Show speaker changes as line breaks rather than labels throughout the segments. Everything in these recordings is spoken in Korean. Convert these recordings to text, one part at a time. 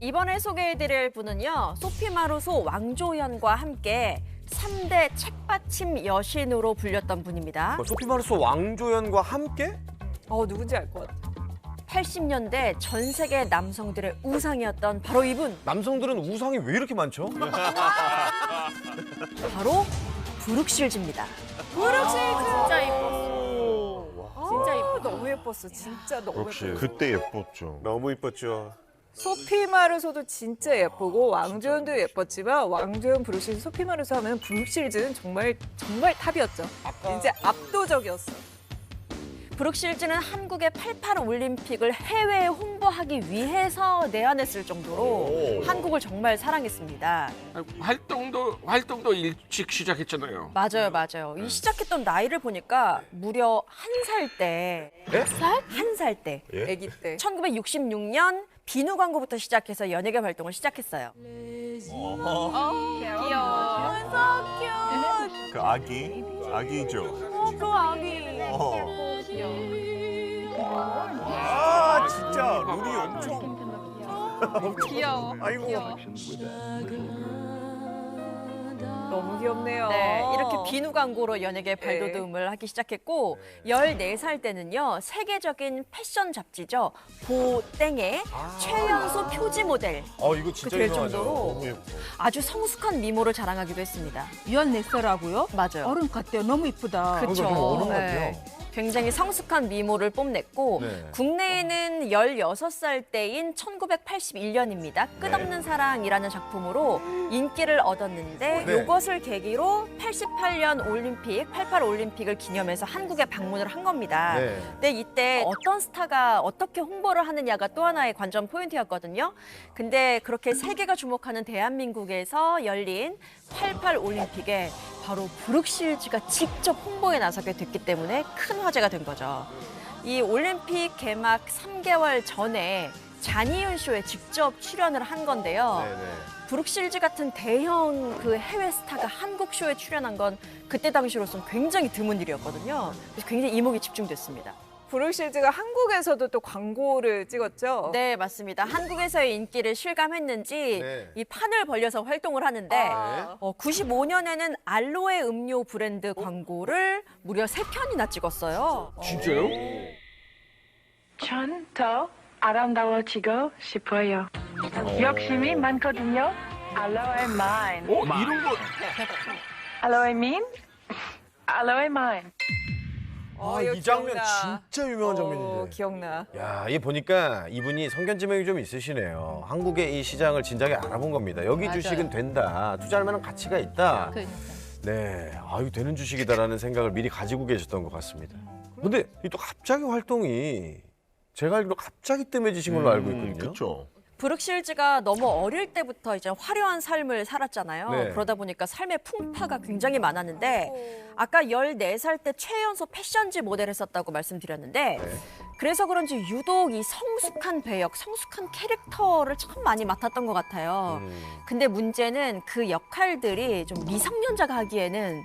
이번에 소개해드릴 분은요. 소피 마루소 왕조연과 함께 3대 책받침 여신으로 불렸던 분입니다.
소피 마루소 왕조연과 함께?
누군지 알 것 같아.
80년대 전 세계 남성들의 우상이었던 바로 이분.
남성들은 우상이 왜 이렇게 많죠?
바로 브룩실즈입니다.
브룩실즈!
진짜 예뻤어. 진짜 예뻤어.
너무 예뻤어. 진짜 너무
역시
예뻤어.
그때 예뻤죠.
너무 이뻤죠.
소피 마루소도 진짜 예쁘고 왕조연도 예뻤지만 왕조연, 브룩실즈, 소피 마루소 하면 브룩실즈는 정말 탑이었죠. 이제 압도적이었어.
브룩실즈는 한국의 88 올림픽을 해외에 홍보하기 위해서 내한했을 정도로 한국을 정말 사랑했습니다.
활동도 일찍 시작했잖아요.
맞아요. 이 시작했던 나이를 보니까 무려 1살 때.
예?
1살 때.
아기 때.
1966년 비누 광고부터 시작해서 연예계 활동을 시작했어요.
귀여워.
그 아기죠.
그 아기.
아 진짜 눈이 엄청.
귀여워.
아이고.
너무 귀엽네요.
네, 이렇게 비누 광고로 연예계 발돋움을 하기 시작했고 14살 때는요. 세계적인 패션 잡지죠. 보땡의 최연소 표지 모델.
이거 진짜
될
유명하죠.
정도로
너무 예뻐.
아주 성숙한 미모를 자랑하기도 했습니다.
14살하고요?
맞아요.
어른 같아요. 너무 이쁘다.
그렇죠.
좀 어른 같아요.
굉장히 성숙한 미모를 뽐냈고
네.
국내에는 16살 때인 1981년입니다. 끝없는 사랑이라는 작품으로 인기를 얻었는데
네.
이것을 계기로 88년 올림픽, 88 올림픽을 기념해서 한국에 방문을 한 겁니다.
네.
근데 이때 어떤 스타가 어떻게 홍보를 하느냐가 또 하나의 관전 포인트였거든요. 근데 그렇게 세계가 주목하는 대한민국에서 열린 88 올림픽에 바로 브룩실즈가 직접 홍보에 나서게 됐기 때문에 큰 화제가 된 거죠. 이 올림픽 개막 3개월 전에 잔이윤 쇼에 직접 출연을 한 건데요.
네네.
브룩실즈 같은 대형 그 해외 스타가 한국 쇼에 출연한 건 그때 당시로서는 굉장히 드문 일이었거든요. 그래서 굉장히 이목이 집중됐습니다.
브룩실즈가 한국에서도 또 광고를 찍었죠.
네, 맞습니다. 한국에서의 인기를 실감했는지
네.
이 판을 벌려서 활동을 하는데
네.
95년에는 알로에 음료 브랜드 광고를 무려 3편이나 찍었어요.
진짜요?
전 더 아름다워지고 싶어요. 욕심이 많거든요. 알로에 마인.
이런 거
알로에 민? 알로에 마인.
이거
이 장면
기억나.
진짜 유명한 장면인데.
기억나.
야, 이 보니까 이분이 성견지명이 좀 있으시네요. 한국의 이 시장을 진작에 알아본 겁니다. 여기
맞아요.
주식은 된다. 투자할 만한 가치가 있다.
그러니까.
네, 이거 되는 주식이다라는 생각을 미리 가지고 계셨던 것 같습니다. 근데 이 또 갑자기 활동이 제가 알기로 갑자기 뜸해지신 걸로 알고 있거든요.
그렇죠.
브룩실즈가 너무 어릴 때부터 이제 화려한 삶을 살았잖아요.
네.
그러다 보니까 삶의 풍파가 굉장히 많았는데 아까 14살 때 최연소 패션지 모델을 했었다고 말씀드렸는데 그래서 그런지 유독 이 성숙한 배역, 성숙한 캐릭터를 참 많이 맡았던 것 같아요. 근데 문제는 그 역할들이 좀 미성년자가 하기에는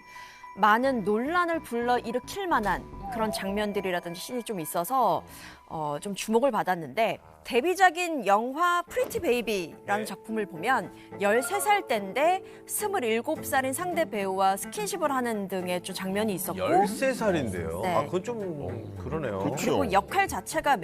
많은 논란을 불러일으킬 만한 그런 장면들이라든지 씬이 좀 있어서 좀 주목을 받았는데 데뷔작인 영화 프리티 베이비라는 작품을 보면 13살 때인데 27살인 상대 배우와 스킨십을 하는 등의 좀 장면이 있었고
13살인데요.
네.
그건 좀 그러네요.
그쵸.
그리고 역할 자체가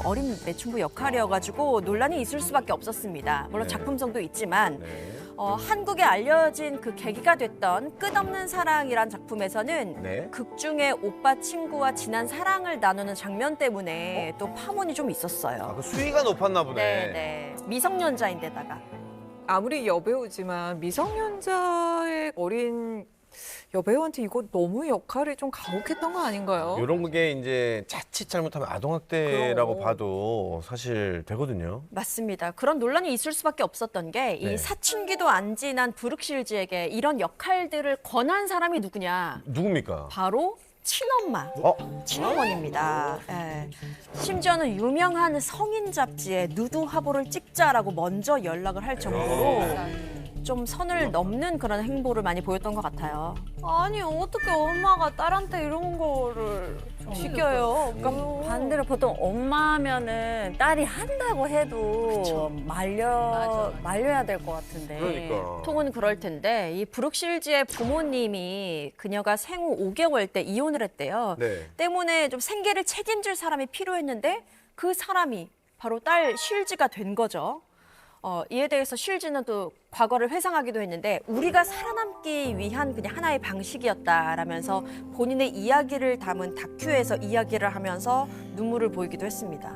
어린 매춘부 역할이어가지고 논란이 있을 수밖에 없었습니다. 물론
네.
작품성도 있지만
네.
한국에 알려진 그 계기가 됐던 끝없는 사랑이란 작품에서는
네.
극중에 오빠 친구와 진한 사랑을 나누는 장면 때문에 또 파문이 좀 있었어요.
그 수위가 높았나 보네.
네. 미성년자인데다가.
아무리 여배우지만 미성년자의 어린 여배우한테 이거 너무 역할이 좀 가혹했던 거 아닌가요?
이런 게 이제 자칫 잘못하면 아동학대라고
그럼.
봐도 사실 되거든요.
맞습니다. 그런 논란이 있을 수밖에 없었던 게 이
네.
사춘기도 안 지난 브룩실즈에게 이런 역할들을 권한 사람이 누구냐?
누굽니까?
바로 친엄마. 친어머니입니다. 예. 심지어는 유명한 성인 잡지에 누드 화보를 찍자라고 먼저 연락을 할 정도로 좀 선을 넘는 그런 행보를 많이 보였던 것 같아요.
아니 어떻게 엄마가 딸한테 이런 거를 시켜요? 그러니까
반대로 보통 엄마면은 딸이 한다고 해도 말려야 될 것 같은데.
그러니까.
보통은 그럴 텐데 이 브룩실즈의 부모님이 그녀가 생후 5개월 때 이혼을 했대요.
네.
때문에 좀 생계를 책임질 사람이 필요했는데 그 사람이 바로 딸 쉴즈가 된 거죠. 이에 대해서 쉴즈는 또 과거를 회상하기도 했는데 우리가 살아남기 위한 그냥 하나의 방식이었다라면서 본인의 이야기를 담은 다큐에서 이야기를 하면서 눈물을 보이기도 했습니다.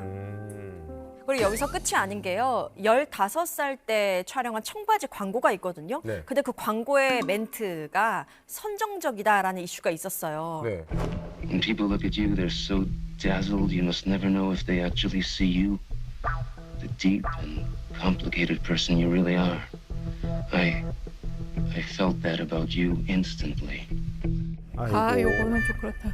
그리고 여기서 끝이 아닌 게요. 15살 때 촬영한 청바지 광고가 있거든요.
네.
근데 그 광고의 멘트가 선정적이다라는 이슈가 있었어요.
네.
When people look at you, they're so dazzled, you must never know if they actually see you. The deep and complicated person you really are. I felt that about you instantly.
아 요거는 좀 그렇다.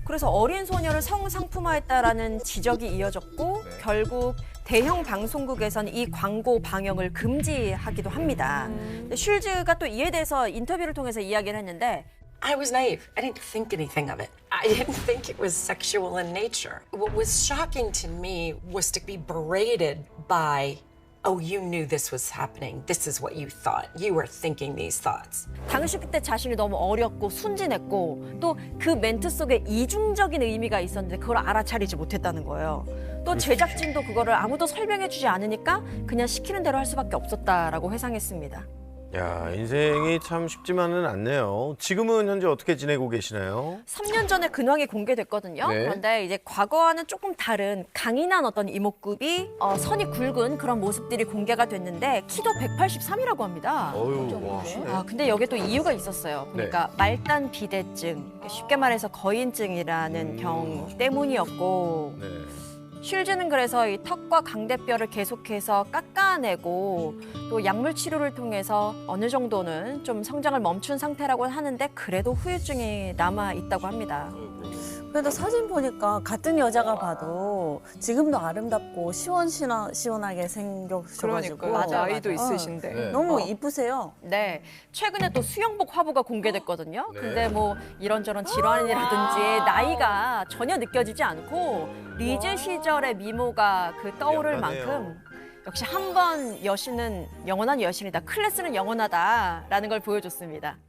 그래서 어린 소녀를 성상품화했다라는 지적이 이어졌고 결국 대형 방송국에서는 이 광고 방영을 금지하기도 합니다. 근데 쉴즈가 또 이에 대해서 인터뷰를 통해서 이야기를 했는데
I was naive. I didn't think anything of it. I didn't think it was sexual in nature. What was shocking to me was to be berated by, oh, you knew this was happening. This is what you thought. You were thinking these thoughts.
당시 그때 자신이 너무 어렸고 순진했고 또 그 멘트 속에 이중적인 의미가 있었는데 그걸 알아차리지 못했다는 거예요. 또 제작진도 그거를 아무도 설명해주지 않으니까 그냥 시키는 대로 할 수밖에 없었다라고 회상했습니다.
야, 인생이 참 쉽지만은 않네요. 지금은 현재 어떻게 지내고 계시나요?
3년 전에 근황이 공개됐거든요.
네.
그런데 이제 과거와는 조금 다른 강인한 어떤 이목구비, 선이 굵은 그런 모습들이 공개가 됐는데 키도 183이라고 합니다.
어휴, 와.
아, 근데 여기에 또 이유가 있었어요. 그러니까 말단 비대증, 쉽게 말해서 거인증이라는 병 때문이었고
네.
쉴즈는 그래서 이 턱과 강대뼈를 계속해서 깎아내고 또 약물 치료를 통해서 어느 정도는 좀 성장을 멈춘 상태라고 하는데 그래도 후유증이 남아 있다고 합니다.
그래도 사진 보니까 같은 여자가 봐도 지금도 아름답고 시원하게 생겨셔가지고.
그러니까
맞아,
나이도
맞아.
있으신데.
네.
너무 이쁘세요.
네, 최근에 또 수영복 화보가 공개됐거든요.
네.
근데 뭐 이런저런 질환이라든지 나이가 전혀 느껴지지 않고 리즈 시절의 미모가 그 떠오를
연하네요.
만큼 역시 한 번 여신은 영원한 여신이다. 클래스는 영원하다라는 걸 보여줬습니다.